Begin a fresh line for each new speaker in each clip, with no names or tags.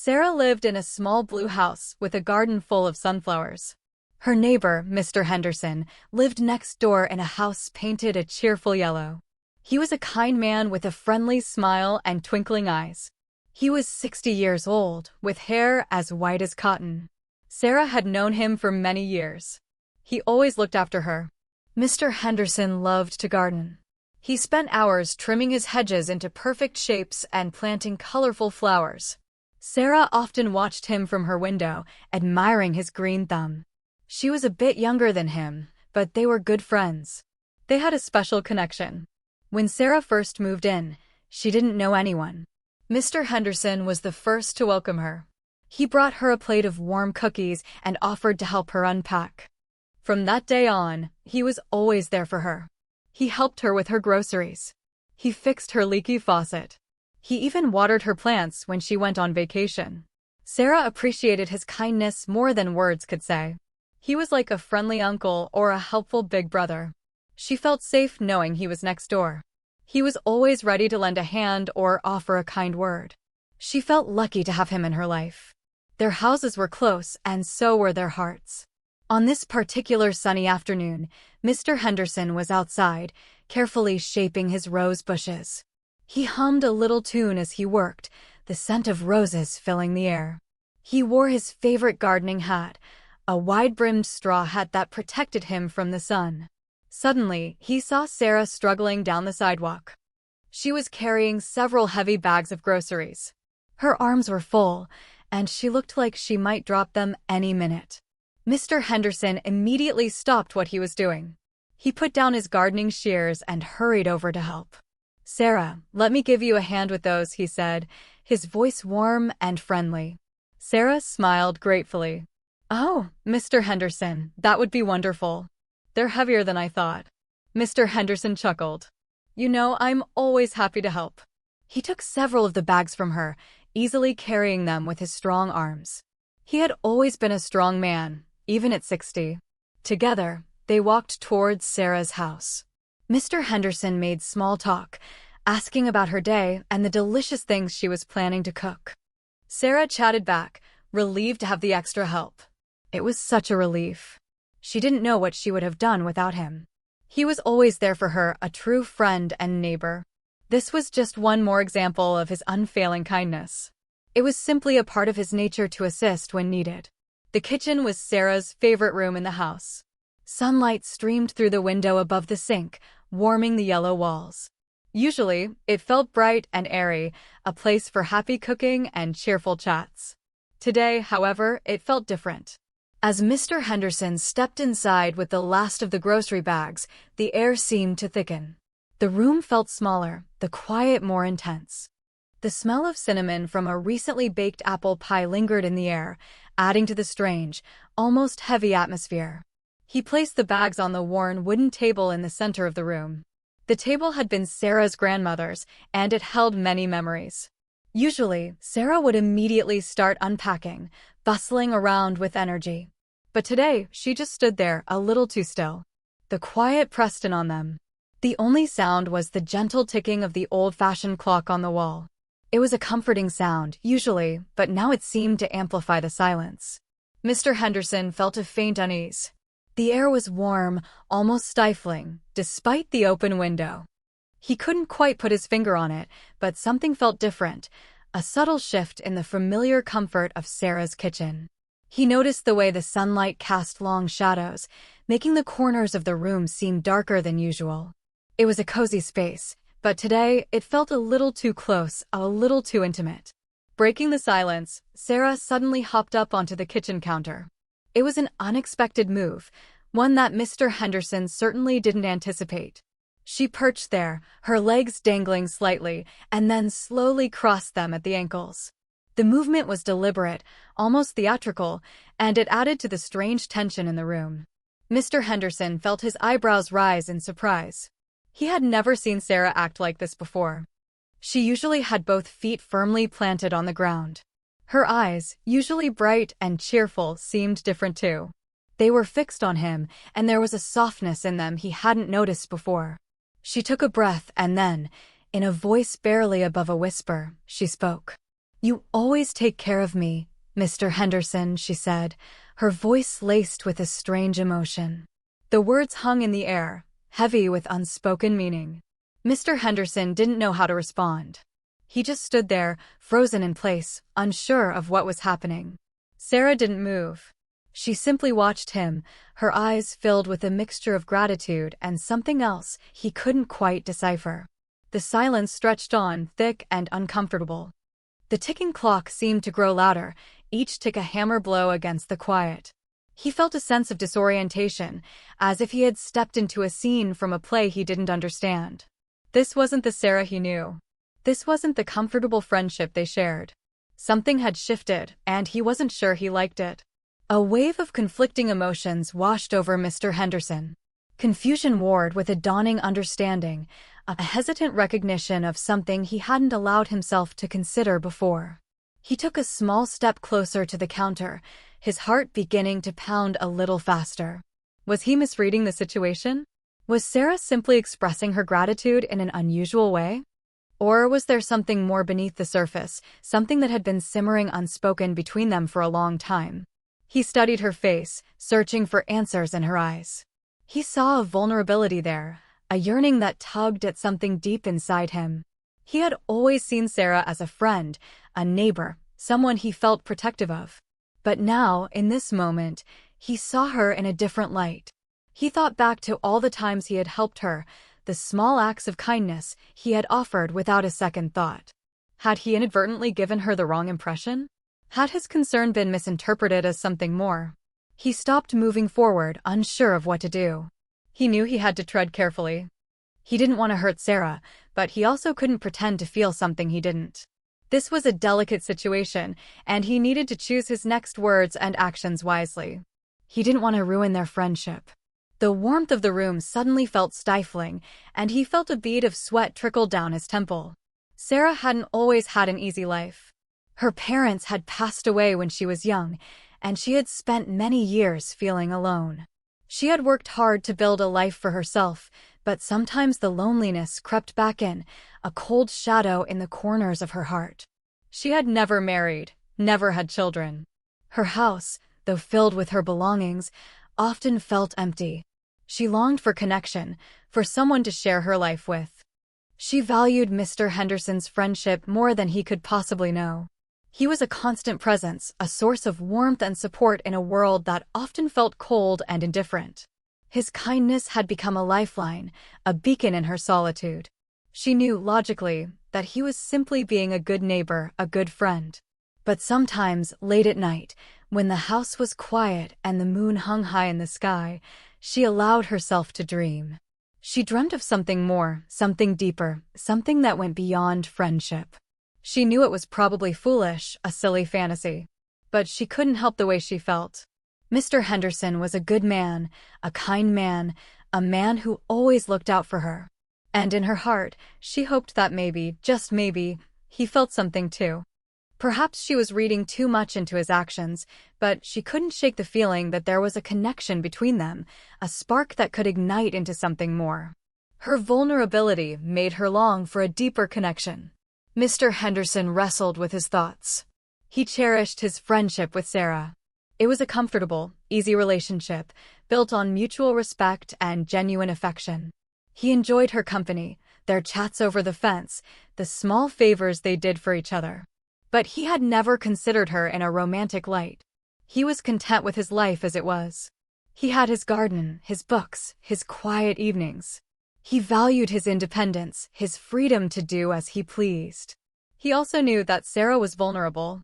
Sarah lived in a small blue house with a garden full of sunflowers. Her neighbor, Mr. Henderson, lived next door in a house painted a cheerful yellow. He was a kind man with a friendly smile and twinkling eyes. He was 60 years old, with hair as white as cotton. Sarah had known him for many years. He always looked after her. Mr. Henderson loved to garden. He spent hours trimming his hedges into perfect shapes and planting colorful flowers. Sarah often watched him from her window, admiring his green thumb. She was a bit younger than him, but they were good friends. They had a special connection. When Sarah first moved in, she didn't know anyone. Mr. Henderson was the first to welcome her. He brought her a plate of warm cookies and offered to help her unpack. From that day on, he was always there for her. He helped her with her groceries. He fixed her leaky faucet. He even watered her plants when she went on vacation. Sarah appreciated his kindness more than words could say. He was like a friendly uncle or a helpful big brother. She felt safe knowing he was next door. He was always ready to lend a hand or offer a kind word. She felt lucky to have him in her life. Their houses were close, and so were their hearts. On this particular sunny afternoon, Mr. Henderson was outside, carefully shaping his rose bushes. He hummed a little tune as he worked, the scent of roses filling the air. He wore his favorite gardening hat, a wide-brimmed straw hat that protected him from the sun. Suddenly, he saw Sarah struggling down the sidewalk. She was carrying several heavy bags of groceries. Her arms were full, and she looked like she might drop them any minute. Mr. Henderson immediately stopped what he was doing. He put down his gardening shears and hurried over to help. "Sarah, let me give you a hand with those," he said, his voice warm and friendly. Sarah smiled gratefully. "Oh, Mr. Henderson, that would be wonderful. They're heavier than I thought." Mr. Henderson chuckled. "You know, I'm always happy to help." He took several of the bags from her, easily carrying them with his strong arms. He had always been a strong man, even at 60. Together, they walked towards Sarah's house. Mr. Henderson made small talk, asking about her day and the delicious things she was planning to cook. Sarah chatted back, relieved to have the extra help. It was such a relief. She didn't know what she would have done without him. He was always there for her, a true friend and neighbor. This was just one more example of his unfailing kindness. It was simply a part of his nature to assist when needed. The kitchen was Sarah's favorite room in the house. Sunlight streamed through the window above the sink, warming the yellow walls. Usually, it felt bright and airy, a place for happy cooking and cheerful chats. Today, however, it felt different. As Mr. Henderson stepped inside with the last of the grocery bags, the air seemed to thicken. The room felt smaller, the quiet more intense. The smell of cinnamon from a recently baked apple pie lingered in the air, adding to the strange, almost heavy atmosphere. He placed the bags on the worn wooden table in the center of the room. The table had been Sarah's grandmother's, and it held many memories. Usually, Sarah would immediately start unpacking, bustling around with energy. But today, she just stood there, a little too still. The quiet pressed in on them. The only sound was the gentle ticking of the old-fashioned clock on the wall. It was a comforting sound, usually, but now it seemed to amplify the silence. Mr. Henderson felt a faint unease. The air was warm, almost stifling, despite the open window. He couldn't quite put his finger on it, but something felt different, a subtle shift in the familiar comfort of Sarah's kitchen. He noticed the way the sunlight cast long shadows, making the corners of the room seem darker than usual. It was a cozy space, but today it felt a little too close, a little too intimate. Breaking the silence, Sarah suddenly hopped up onto the kitchen counter. It was an unexpected move, one that Mr. Henderson certainly didn't anticipate. She perched there, her legs dangling slightly, and then slowly crossed them at the ankles. The movement was deliberate, almost theatrical, and it added to the strange tension in the room. Mr. Henderson felt his eyebrows rise in surprise. He had never seen Sarah act like this before. She usually had both feet firmly planted on the ground. Her eyes, usually bright and cheerful, seemed different too. They were fixed on him, and there was a softness in them he hadn't noticed before. She took a breath and then, in a voice barely above a whisper, she spoke. "You always take care of me, Mr. Henderson," she said, her voice laced with a strange emotion. The words hung in the air, heavy with unspoken meaning. Mr. Henderson didn't know how to respond. He just stood there, frozen in place, unsure of what was happening. Sarah didn't move. She simply watched him, her eyes filled with a mixture of gratitude and something else he couldn't quite decipher. The silence stretched on, thick and uncomfortable. The ticking clock seemed to grow louder, each tick a hammer blow against the quiet. He felt a sense of disorientation, as if he had stepped into a scene from a play he didn't understand. This wasn't the Sarah he knew. This wasn't the comfortable friendship they shared. Something had shifted, and he wasn't sure he liked it. A wave of conflicting emotions washed over Mr. Henderson. Confusion warred with a dawning understanding, a hesitant recognition of something he hadn't allowed himself to consider before. He took a small step closer to the counter, his heart beginning to pound a little faster. Was he misreading the situation? Was Sarah simply expressing her gratitude in an unusual way? Or was there something more beneath the surface, something that had been simmering unspoken between them for a long time? He studied her face, searching for answers in her eyes. He saw a vulnerability there, a yearning that tugged at something deep inside him. He had always seen Sarah as a friend, a neighbor, someone he felt protective of. But now, in this moment, he saw her in a different light. He thought back to all the times he had helped her, the small acts of kindness he had offered without a second thought. Had he inadvertently given her the wrong impression? Had his concern been misinterpreted as something more? He stopped moving forward, unsure of what to do. He knew he had to tread carefully. He didn't want to hurt Sarah, but he also couldn't pretend to feel something he didn't. This was a delicate situation, and he needed to choose his next words and actions wisely. He didn't want to ruin their friendship. The warmth of the room suddenly felt stifling, and he felt a bead of sweat trickle down his temple. Sarah hadn't always had an easy life. Her parents had passed away when she was young, and she had spent many years feeling alone. She had worked hard to build a life for herself, but sometimes the loneliness crept back in, a cold shadow in the corners of her heart. She had never married, never had children. Her house, though filled with her belongings, often felt empty. She longed for connection, for someone to share her life with. She valued Mr. Henderson's friendship more than he could possibly know. He was a constant presence, a source of warmth and support in a world that often felt cold and indifferent. His kindness had become a lifeline, a beacon in her solitude. She knew, logically, that he was simply being a good neighbor, a good friend. But sometimes, late at night, when the house was quiet and the moon hung high in the sky, she allowed herself to dream. She dreamt of something more, something deeper, something that went beyond friendship. She knew it was probably foolish, a silly fantasy. But she couldn't help the way she felt. Mr. Henderson was a good man, a kind man, a man who always looked out for her. And in her heart, she hoped that maybe, just maybe, he felt something too. Perhaps she was reading too much into his actions, but she couldn't shake the feeling that there was a connection between them, a spark that could ignite into something more. Her vulnerability made her long for a deeper connection. Mr. Henderson wrestled with his thoughts. He cherished his friendship with Sarah. It was a comfortable, easy relationship, built on mutual respect and genuine affection. He enjoyed her company, their chats over the fence, the small favors they did for each other. But he had never considered her in a romantic light. He was content with his life as it was. He had his garden, his books, his quiet evenings. He valued his independence, his freedom to do as he pleased. He also knew that Sarah was vulnerable.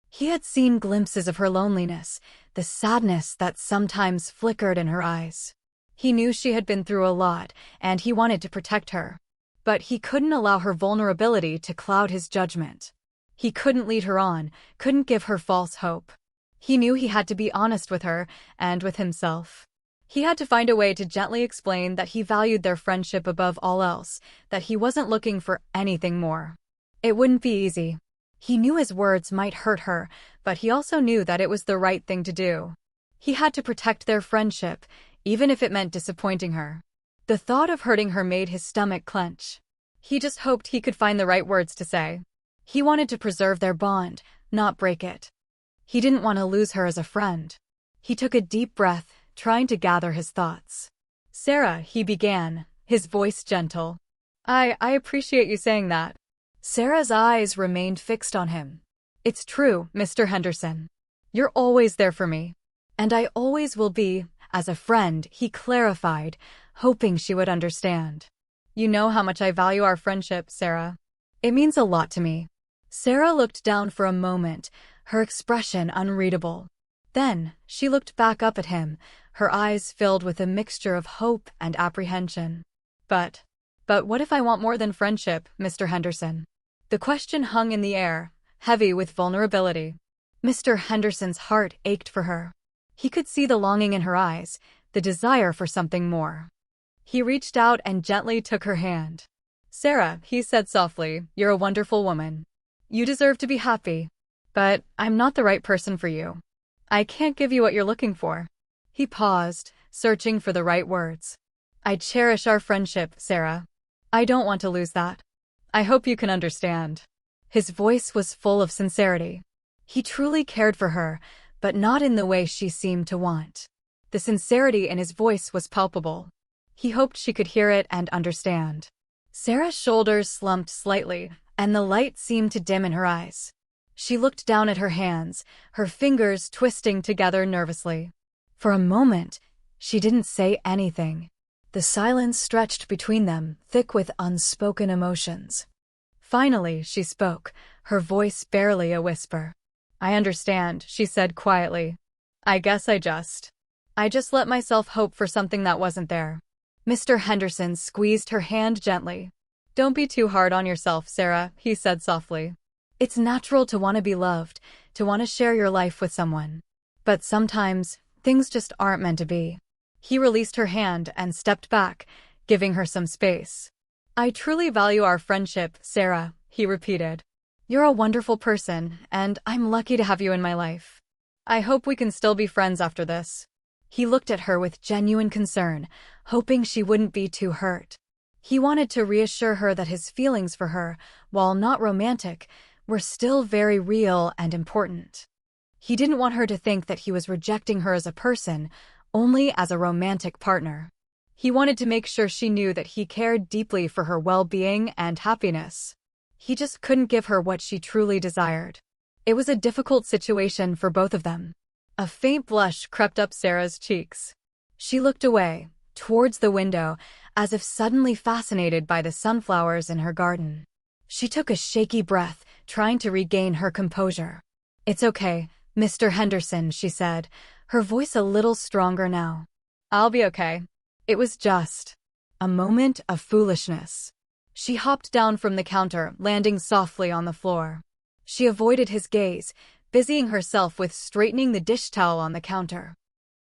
He had seen glimpses of her loneliness, the sadness that sometimes flickered in her eyes. He knew she had been through a lot, and he wanted to protect her. But he couldn't allow her vulnerability to cloud his judgment. He couldn't lead her on, couldn't give her false hope. He knew he had to be honest with her, and with himself. He had to find a way to gently explain that he valued their friendship above all else, that he wasn't looking for anything more. It wouldn't be easy. He knew his words might hurt her, but he also knew that it was the right thing to do. He had to protect their friendship, even if it meant disappointing her. The thought of hurting her made his stomach clench. He just hoped he could find the right words to say. He wanted to preserve their bond, not break it. He didn't want to lose her as a friend. He took a deep breath, trying to gather his thoughts. "Sarah," he began, his voice gentle. I appreciate you saying that." Sarah's eyes remained fixed on him. "It's true, Mr. Henderson. You're always there for me. And I always will be, as a friend," he clarified, hoping she would understand. "You know how much I value our friendship, Sarah. It means a lot to me." Sarah looked down for a moment, her expression unreadable. Then, she looked back up at him, her eyes filled with a mixture of hope and apprehension. But what if I want more than friendship, Mr. Henderson?" The question hung in the air, heavy with vulnerability. Mr. Henderson's heart ached for her. He could see the longing in her eyes, the desire for something more. He reached out and gently took her hand. "Sarah," he said softly, "you're a wonderful woman. You deserve to be happy. But I'm not the right person for you. I can't give you what you're looking for." He paused, searching for the right words. "I cherish our friendship, Sarah. I don't want to lose that. I hope you can understand." His voice was full of sincerity. He truly cared for her, but not in the way she seemed to want. The sincerity in his voice was palpable. He hoped she could hear it and understand. Sarah's shoulders slumped slightly, and the light seemed to dim in her eyes. She looked down at her hands, her fingers twisting together nervously. For a moment, she didn't say anything. The silence stretched between them, thick with unspoken emotions. Finally, she spoke, her voice barely a whisper. "I understand," she said quietly. I just let myself hope for something that wasn't there." Mr. Henderson squeezed her hand gently. "Don't be too hard on yourself, Sarah," he said softly. "It's natural to want to be loved, to want to share your life with someone. But sometimes, things just aren't meant to be." He released her hand and stepped back, giving her some space. "I truly value our friendship, Sarah," he repeated. "You're a wonderful person, and I'm lucky to have you in my life. I hope we can still be friends after this." He looked at her with genuine concern, hoping she wouldn't be too hurt. He wanted to reassure her that his feelings for her, while not romantic, were still very real and important. He didn't want her to think that he was rejecting her as a person, only as a romantic partner. He wanted to make sure she knew that he cared deeply for her well-being and happiness. He just couldn't give her what she truly desired. It was a difficult situation for both of them. A faint blush crept up Sarah's cheeks. She looked away, towards the window, as if suddenly fascinated by the sunflowers in her garden. She took a shaky breath, trying to regain her composure. "It's okay, Mr. Henderson," she said, her voice a little stronger now. "I'll be okay. It was just a moment of foolishness." She hopped down from the counter, landing softly on the floor. She avoided his gaze, busying herself with straightening the dish towel on the counter.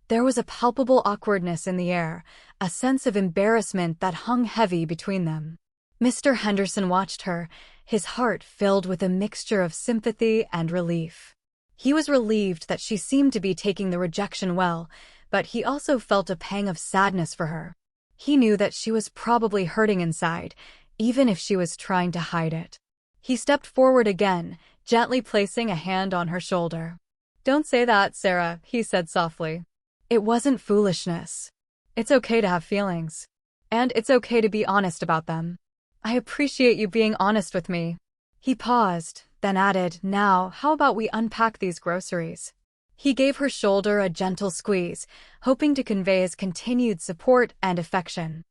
There was a palpable awkwardness in the air, a sense of embarrassment that hung heavy between them. Mr. Henderson watched her, his heart filled with a mixture of sympathy and relief. He was relieved that she seemed to be taking the rejection well, but he also felt a pang of sadness for her. He knew that she was probably hurting inside, even if she was trying to hide it. He stepped forward again, gently placing a hand on her shoulder. "Don't say that, Sarah," he said softly. "It wasn't foolishness. It's okay to have feelings. And it's okay to be honest about them. I appreciate you being honest with me." He paused, then added, "Now, how about we unpack these groceries?" He gave her shoulder a gentle squeeze, hoping to convey his continued support and affection.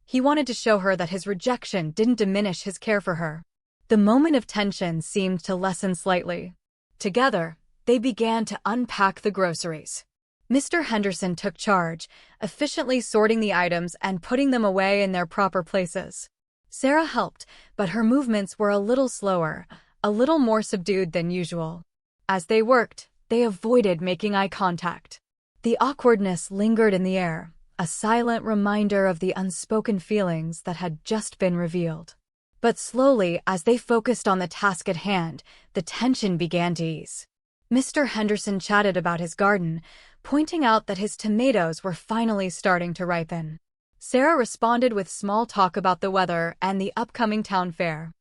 He wanted to show her that his rejection didn't diminish his care for her. The moment of tension seemed to lessen slightly. Together, they began to unpack the groceries. Mr. Henderson took charge, efficiently sorting the items and putting them away in their proper places. Sarah helped, but her movements were a little slower, a little more subdued than usual. As they worked, they avoided making eye contact. The awkwardness lingered in the air, a silent reminder of the unspoken feelings that had just been revealed. But slowly, as they focused on the task at hand, the tension began to ease. Mr. Henderson chatted about his garden, pointing out that his tomatoes were finally starting to ripen. Sarah responded with small talk about the weather and the upcoming town fair.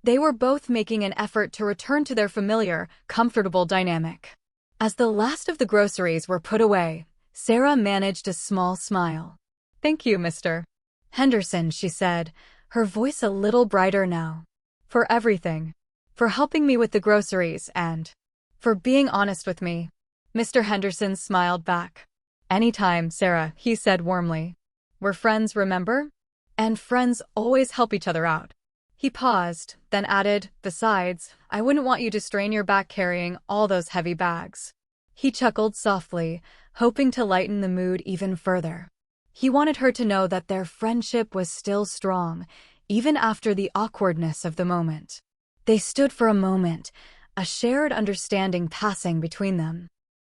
They were both making an effort to return to their familiar, comfortable dynamic. As the last of the groceries were put away, Sarah managed a small smile. "Thank you, Mr. Henderson," she said, her voice a little brighter now. "For everything. For helping me with the groceries and for being honest with me." Mr. Henderson smiled back. "Anytime, Sarah," he said warmly. "We're friends, remember? And friends always help each other out." He paused, then added, "Besides, I wouldn't want you to strain your back carrying all those heavy bags." He chuckled softly, hoping to lighten the mood even further. He wanted her to know that their friendship was still strong, even after the awkwardness of the moment. They stood for a moment, a shared understanding passing between them.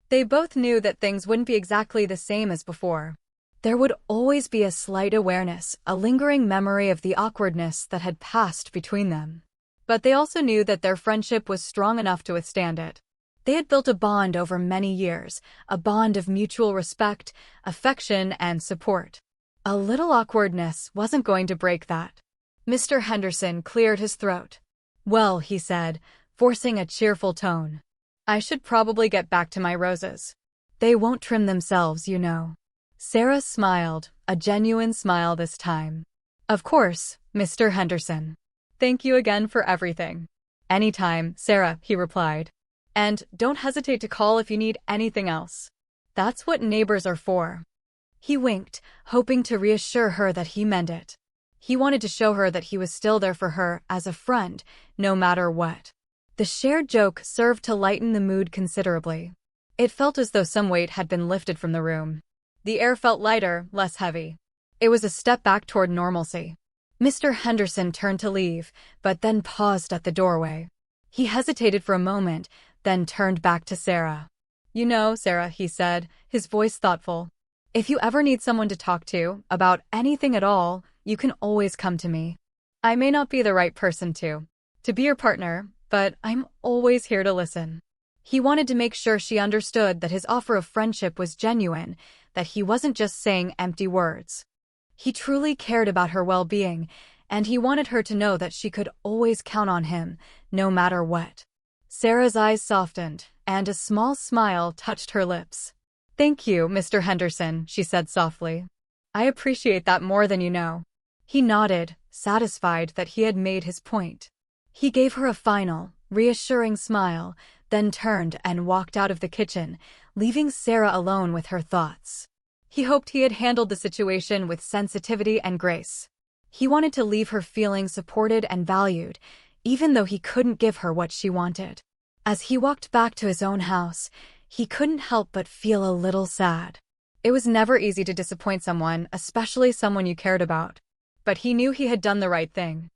They both knew that things wouldn't be exactly the same as before. There would always be a slight awareness, a lingering memory of the awkwardness that had passed between them. But they also knew that their friendship was strong enough to withstand it. They had built a bond over many years, a bond of mutual respect, affection, and support. A little awkwardness wasn't going to break that. Mr. Henderson cleared his throat. "Well," he said, forcing a cheerful tone, "I should probably get back to my roses. They won't trim themselves, you know." Sarah smiled, a genuine smile this time. "Of course, Mr. Henderson. Thank you again for everything." "Anytime, Sarah," he replied. "And don't hesitate to call if you need anything else. That's what neighbors are for." He winked, hoping to reassure her that he meant it. He wanted to show her that he was still there for her as a friend, no matter what. The shared joke served to lighten the mood considerably. It felt as though some weight had been lifted from the room. The air felt lighter, less heavy. It was a step back toward normalcy. Mr. Henderson turned to leave, but then paused at the doorway. He hesitated for a moment, then turned back to Sarah. "You know, Sarah," he said, his voice thoughtful, "if you ever need someone to talk to, about anything at all, you can always come to me. I may not be the right person to be your partner, but I'm always here to listen." He wanted to make sure she understood that his offer of friendship was genuine, that he wasn't just saying empty words. He truly cared about her well-being, and he wanted her to know that she could always count on him, no matter what. Sarah's eyes softened, and a small smile touched her lips. "Thank you, Mr. Henderson," she said softly. "I appreciate that more than you know." He nodded, satisfied that he had made his point. He gave her a final, reassuring smile, then turned and walked out of the kitchen, leaving Sarah alone with her thoughts. He hoped he had handled the situation with sensitivity and grace. He wanted to leave her feeling supported and valued, even though he couldn't give her what she wanted. As he walked back to his own house, he couldn't help but feel a little sad. It was never easy to disappoint someone, especially someone you cared about. But he knew he had done the right thing.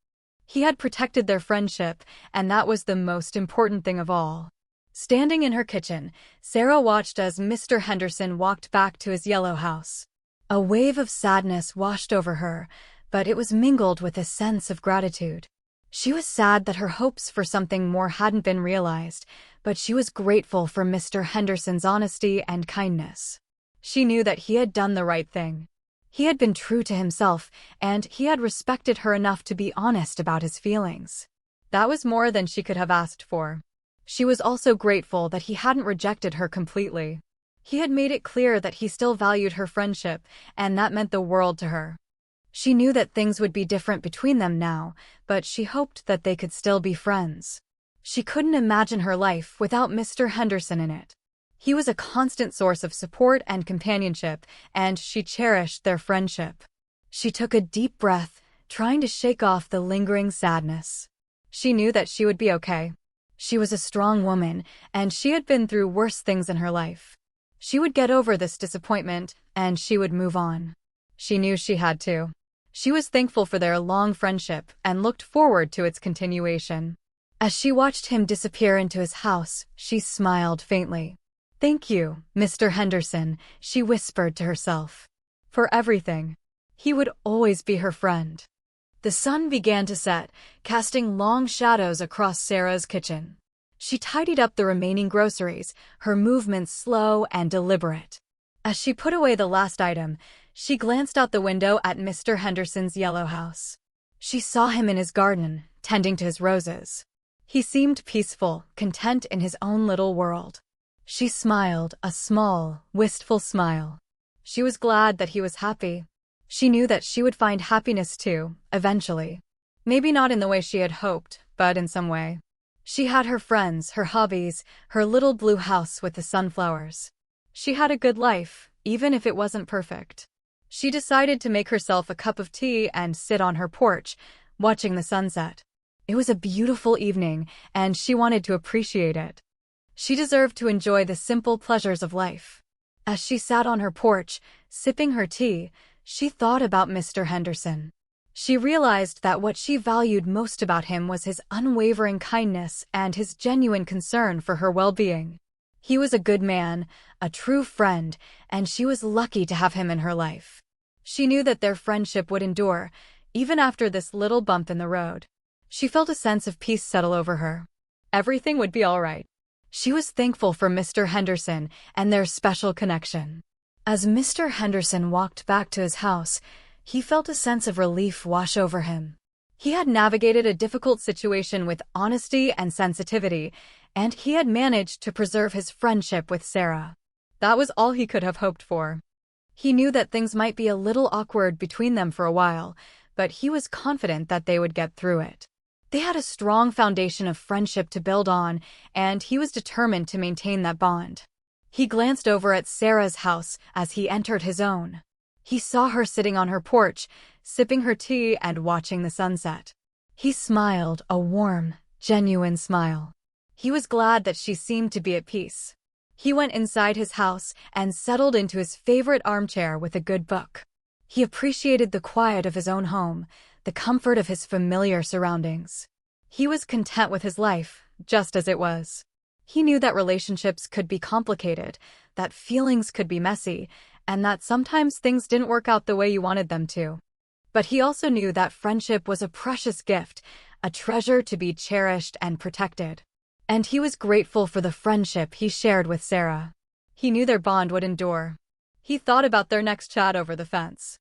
He had protected their friendship, and that was the most important thing of all. Standing in her kitchen, Sarah watched as Mr. Henderson walked back to his yellow house. A wave of sadness washed over her, but it was mingled with a sense of gratitude. She was sad that her hopes for something more hadn't been realized, but she was grateful for Mr. Henderson's honesty and kindness. She knew that he had done the right thing. He had been true to himself, and he had respected her enough to be honest about his feelings. That was more than she could have asked for. She was also grateful that he hadn't rejected her completely. He had made it clear that he still valued her friendship, and that meant the world to her. She knew that things would be different between them now, but she hoped that they could still be friends. She couldn't imagine her life without Mr. Henderson in it. He was a constant source of support and companionship, and she cherished their friendship. She took a deep breath, trying to shake off the lingering sadness. She knew that she would be okay. She was a strong woman, and she had been through worse things in her life. She would get over this disappointment, and she would move on. She knew she had to. She was thankful for their long friendship and looked forward to its continuation. As she watched him disappear into his house, she smiled faintly. "Thank you, Mr. Henderson," she whispered to herself. "For everything." He would always be her friend. The sun began to set, casting long shadows across Sarah's kitchen. She tidied up the remaining groceries, her movements slow and deliberate. As she put away the last item, she glanced out the window at Mr. Henderson's yellow house. She saw him in his garden, tending to his roses. He seemed peaceful, content in his own little world. She smiled, a small, wistful smile. She was glad that he was happy. She knew that she would find happiness too, eventually. Maybe not in the way she had hoped, but in some way. She had her friends, her hobbies, her little blue house with the sunflowers. She had a good life, even if it wasn't perfect. She decided to make herself a cup of tea and sit on her porch, watching the sunset. It was a beautiful evening, and she wanted to appreciate it. She deserved to enjoy the simple pleasures of life. As she sat on her porch, sipping her tea, she thought about Mr. Henderson. She realized that what she valued most about him was his unwavering kindness and his genuine concern for her well-being. He was a good man, a true friend, and she was lucky to have him in her life. She knew that their friendship would endure, even after this little bump in the road. She felt a sense of peace settle over her. Everything would be all right. She was thankful for Mr. Henderson and their special connection. As Mr. Henderson walked back to his house, he felt a sense of relief wash over him. He had navigated a difficult situation with honesty and sensitivity, and he had managed to preserve his friendship with Sarah. That was all he could have hoped for. He knew that things might be a little awkward between them for a while, but he was confident that they would get through it. They had a strong foundation of friendship to build on, and he was determined to maintain that bond. He glanced over at Sarah's house as he entered his own. He saw her sitting on her porch, sipping her tea and watching the sunset. He smiled, a warm, genuine smile. He was glad that she seemed to be at peace. He went inside his house and settled into his favorite armchair with a good book. He appreciated the quiet of his own home, the comfort of his familiar surroundings. He was content with his life, just as it was. He knew that relationships could be complicated, that feelings could be messy, and that sometimes things didn't work out the way you wanted them to. But he also knew that friendship was a precious gift, a treasure to be cherished and protected. And he was grateful for the friendship he shared with Sarah. He knew their bond would endure. He thought about their next chat over the fence.